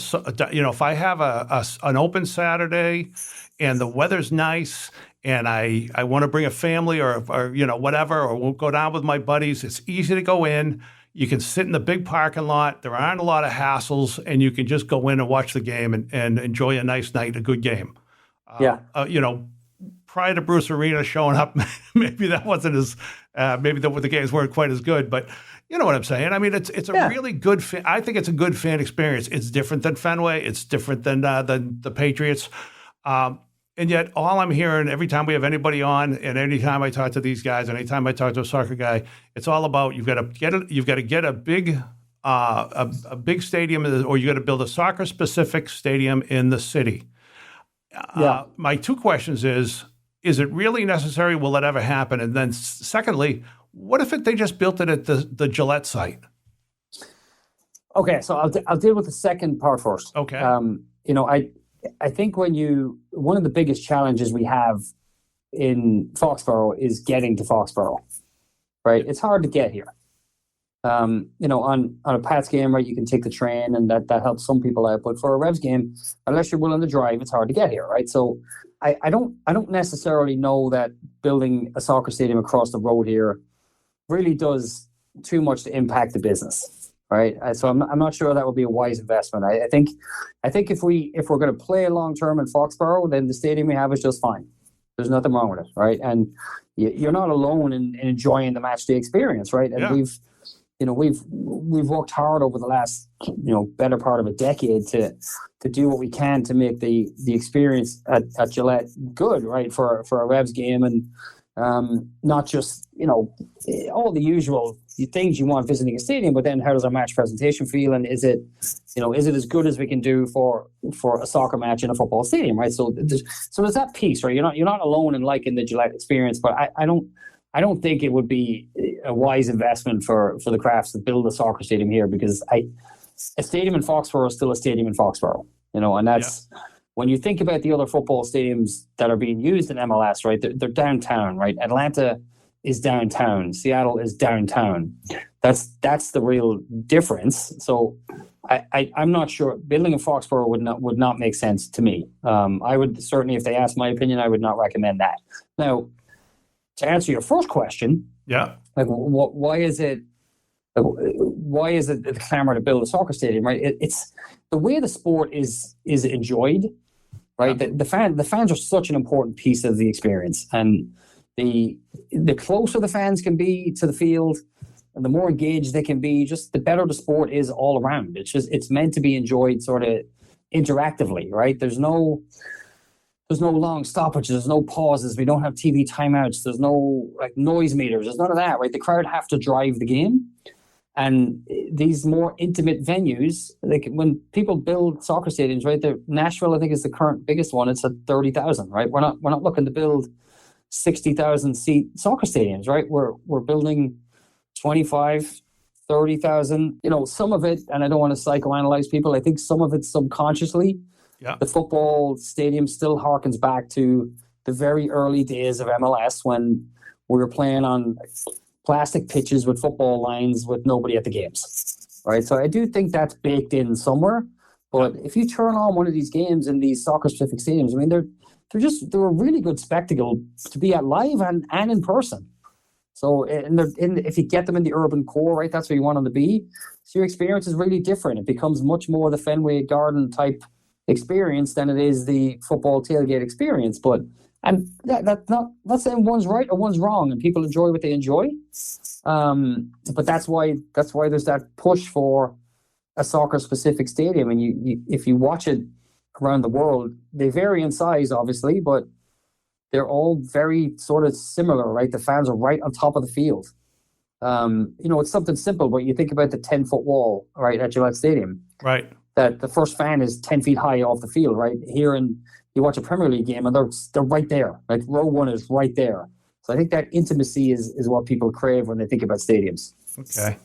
If I have an open Saturday, and the weather's nice, and I want to bring a family or whatever, or we'll go down with my buddies. It's easy to go in. You can sit in the big parking lot. There aren't a lot of hassles, and you can just go in and watch the game and enjoy a nice night, a good game. Prior to Bruce Arena showing up, maybe that wasn't as, maybe the games weren't quite as good, but you know what I'm saying? I mean, it's a really good, I think it's a good fan experience. It's different than Fenway. It's different than the Patriots. And yet all I'm hearing every time we have anybody on, and anytime I talk to these guys, anytime I talk to a soccer guy, it's all about, you've got to get a big stadium, or you got to build a soccer specific stadium in the city. My two questions is it really necessary? Will it ever happen? And then secondly, what if they just built it at the Gillette site? Okay, so I'll deal with the second part first. Okay. I think one of the biggest challenges we have in Foxborough is getting to Foxborough, right? It's hard to get here. On a Pats game, right, you can take the train, and that helps some people out. But for a Revs game, unless you're willing to drive, it's hard to get here, right? So I don't necessarily know that building a soccer stadium across the road here really does too much to impact the business, right? So I'm not sure that would be a wise investment. I think if we're going to play long term in Foxborough, then the stadium we have is just fine. There's nothing wrong with it, right? And you're not alone in enjoying the match day experience, right? And we've worked hard over the last better part of a decade to do what we can to make the experience at Gillette good, right, for a Revs game, and not just all the usual things you want visiting a stadium, but then how does our match presentation feel, and is it as good as we can do for a soccer match in a football stadium, right? So there's that piece, right? You're not alone in liking the Gillette experience, but I I don't think it would be a wise investment for the Crafts to build a soccer stadium here, because a stadium in Foxborough is still a stadium in Foxborough, and that's when you think about the other football stadiums that are being used in MLS, right? They're downtown, right? Atlanta is downtown, Seattle is downtown. That's the real difference. So I'm not sure building in Foxborough would not make sense to me. I would certainly, if they asked my opinion, I would not recommend that. Now, to answer your first question, like why is it the clamor to build a soccer stadium, right? It's the way the sport is enjoyed, right? The fans are such an important piece of the experience, and the closer the fans can be to the field, and the more engaged they can be, just the better the sport is all around. It's meant to be enjoyed sort of interactively, right? There's no long stoppages, there's no pauses, we don't have TV timeouts, there's no like noise meters, there's none of that, right? The crowd have to drive the game. And these more intimate venues, like when people build soccer stadiums, right? Nashville, I think, is the current biggest one. It's at 30,000, right? We're not looking to build 60,000 seat soccer stadiums, right? We're building 25, 30,000. Some of it, and I don't want to psychoanalyze people, I think some of it subconsciously. Yeah. The football stadium still harkens back to the very early days of MLS when we were playing on plastic pitches with football lines with nobody at the games, right? So I do think that's baked in somewhere. But if you turn on one of these games in these soccer-specific stadiums, I mean, they're a really good spectacle to be at live and in person. So if you get them in the urban core, right, that's where you want them to be. So your experience is really different. It becomes much more the Fenway Garden type experience than it is the football tailgate experience. And that's not saying one's right or one's wrong, and people enjoy what they enjoy. But that's why there's that push for a soccer specific stadium. And you if you watch it around the world, they vary in size, obviously, but they're all very sort of similar, right? The fans are right on top of the field. It's something simple, but you think about the 10-foot wall, right, at Gillette Stadium. Right. That the first fan is 10 feet high off the field, right? Here you watch a Premier League game and they're right there. Like row one is right there. So I think that intimacy is what people crave when they think about stadiums. Okay.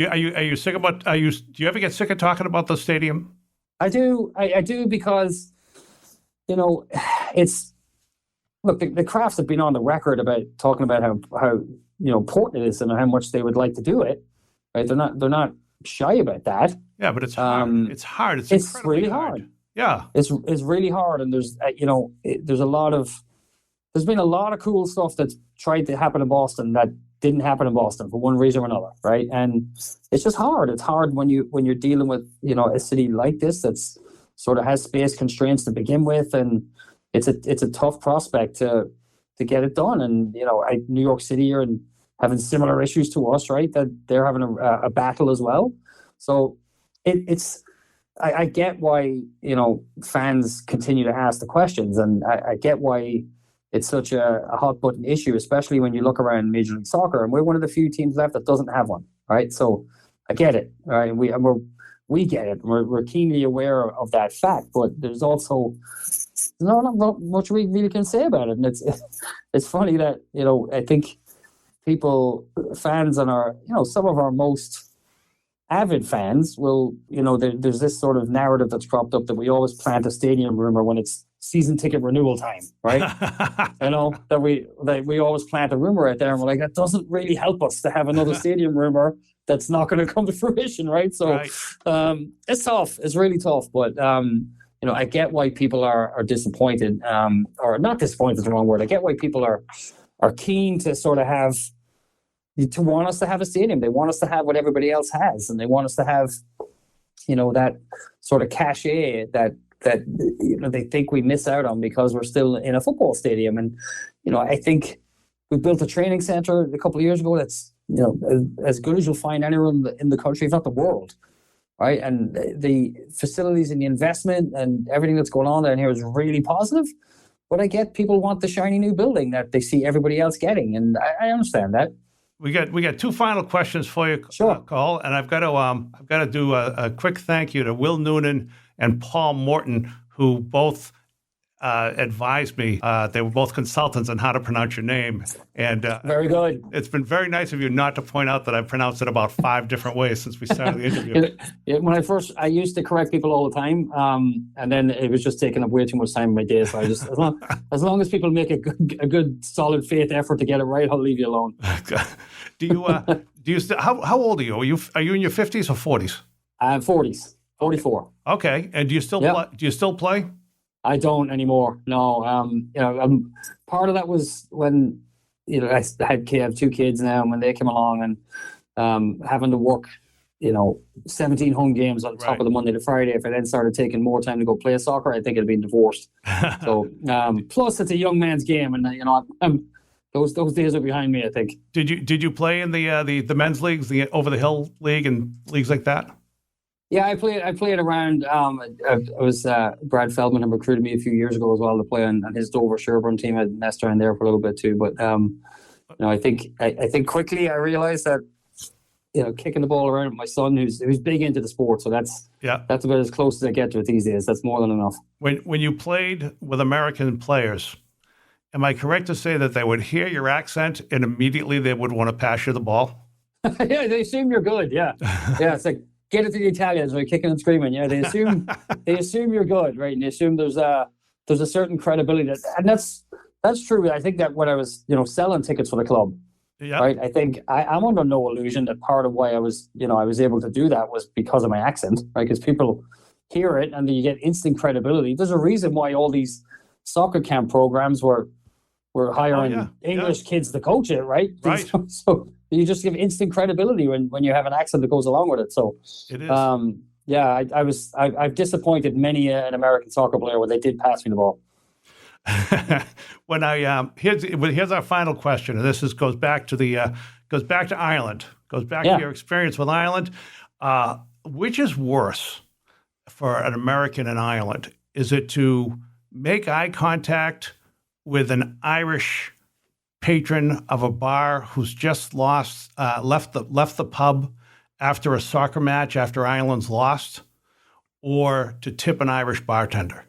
Are you sick about? Do you ever get sick of talking about the stadium? I do. I do because, it's look. The Crafts have been on the record about talking about how important it is and how much they would like to do it. Right? They're not shy about that. Yeah, but it's hard. It's hard. It's really hard. Yeah, it's really hard, and there's there's been a lot of cool stuff that's tried to happen in Boston that didn't happen in Boston for one reason or another, right? And it's just hard. It's hard when you're dealing with a city like this that's sort of has space constraints to begin with, and it's a tough prospect to get it done. And New York City are having similar issues to us, right? That they're having a battle as well. So I get why fans continue to ask the questions, and I get why it's such a hot button issue, especially when you look around Major League Soccer, and we're one of the few teams left that doesn't have one, right? So I get it, right? We get it. We're keenly aware of that fact, but there's also not much we really can say about it, and it's funny that I think fans on our some of our most avid fans will, there's this sort of narrative that's cropped up that we always plant a stadium rumor when it's season ticket renewal time, right? that we always plant a rumor out there, and we're like, that doesn't really help us to have another stadium rumor that's not going to come to fruition, right? So right. It's tough. It's really tough, but I get why people are disappointed, or not disappointed is the wrong word. I get why people are keen to sort of want us to have a stadium. They want us to have what everybody else has, and they want us to have, that sort of cachet that they think we miss out on because we're still in a football stadium. And I think we built a training center a couple of years ago that's as good as you'll find anywhere in the country, if not the world, right? And the facilities and the investment and everything that's going on down here is really positive. But I get people want the shiny new building that they see everybody else getting, and I understand that. We got two final questions for you, sure. Cole, and I've got to do a quick thank you to Will Noonan and Paul Morton, who both advised me. They were both consultants on how to pronounce your name. And Very good. it's been very nice of you not to point out that I've pronounced it about 5 different ways since we started the interview. When I used to correct people all the time, and then it was just taking up way too much time in my day. So I just, as long as people make a good solid faith effort to get it right, I'll leave you alone. Do you how old are you? Are you in your 50s or 40s? 40s, 44. Okay. And do you still play? I don't anymore. No. Part of that was when, I have 2 kids now, and when they came along and having to work, 17 home games on top of the Monday to Friday. If I then started taking more time to go play soccer, I think I'd been divorced. So, plus it's a young man's game, and those days are behind me, I think. Did you play in the men's leagues, the Over the Hill League and leagues like that? Yeah, I played around. I was Brad Feldman had recruited me a few years ago as well to play on his Dover Sherburne team. I messed around there for a little bit too, but I think quickly I realized that kicking the ball around with my son, who's big into the sport, so that's about as close as I get to it these days. That's more than enough. When you played with American players, am I correct to say that they would hear your accent and immediately they would want to pass you the ball? Yeah, they assume you're good. Yeah, yeah. It's like, get it to the Italians, right? Kicking and screaming. Yeah, they assume you're good, right? And they assume there's a certain credibility and that's true. I think that when I was selling tickets for the club, right? I think I'm under no illusion that part of why I was able to do that was because of my accent, right? Because people hear it and then you get instant credibility. There's a reason why all these soccer camp programs were hiring English kids to coach it, right? Right. So you just give instant credibility when you have an accent that goes along with it. So it is. I've disappointed many an American soccer player when they did pass me the ball. When here's our final question, and this goes back to Ireland, goes back to your experience with Ireland. Which is worse for an American in Ireland? Is it to make eye contact with an Irish patron of a bar who's just left the pub after a soccer match after Ireland's lost, or to tip an Irish bartender?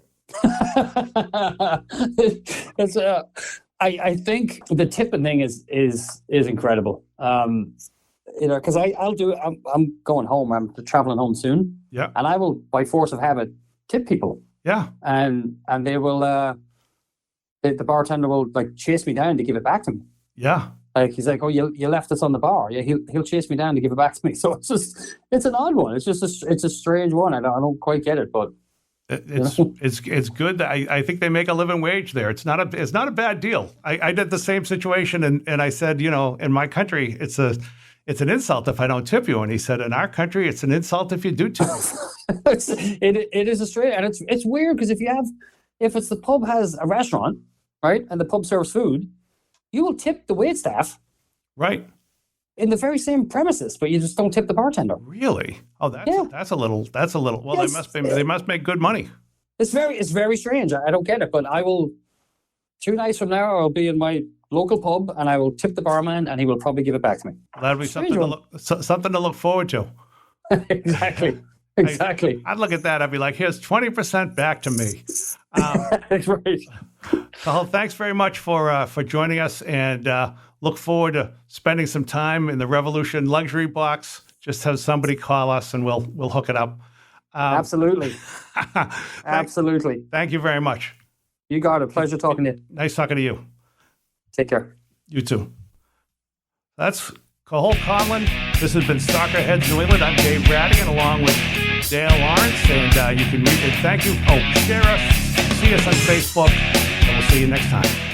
I think the tipping thing is incredible. Because I'm going home. I'm traveling home soon. Yeah, and I will, by force of habit, tip people. Yeah, and they will. The bartender will chase me down to give it back to me. Yeah. He's like, oh, you left this on the bar. Yeah, he'll chase me down to give it back to me. So it's an odd one. It's a strange one. I don't quite get it, but it's good. I think they make a living wage there. It's not a bad deal. I did the same situation, and I said, in my country, it's an insult if I don't tip you. And he said, in our country, it's an insult if you do tip. It is a strange, and it's weird because if it's the pub has a restaurant, right, and the pub serves food, you will tip the waitstaff, right, in the very same premises, but you just don't tip the bartender. Really? Oh, that's a little. Well, yes. They must make good money. It's very strange. I don't get it, but I will. 2 nights from now, I'll be in my local pub and I will tip the barman, and he will probably give it back to me. That'll be something to look forward to. Exactly. Exactly. I'd look at that. I'd be like, here's 20% back to me. That's right. Cathal, thanks very much for joining us, and look forward to spending some time in the Revolution luxury box. Just have somebody call us and we'll hook it up. Absolutely. Absolutely. Thank you very much. You got it. Pleasure talking to you. Nice talking to you. Take care. You too. That's Cathal Conlon. This has been Soccerheads New England. I'm Dave Rattigan along with Dale Lawrence, and you can read it. Thank you. Share us, see us on Facebook, and we'll see you next time.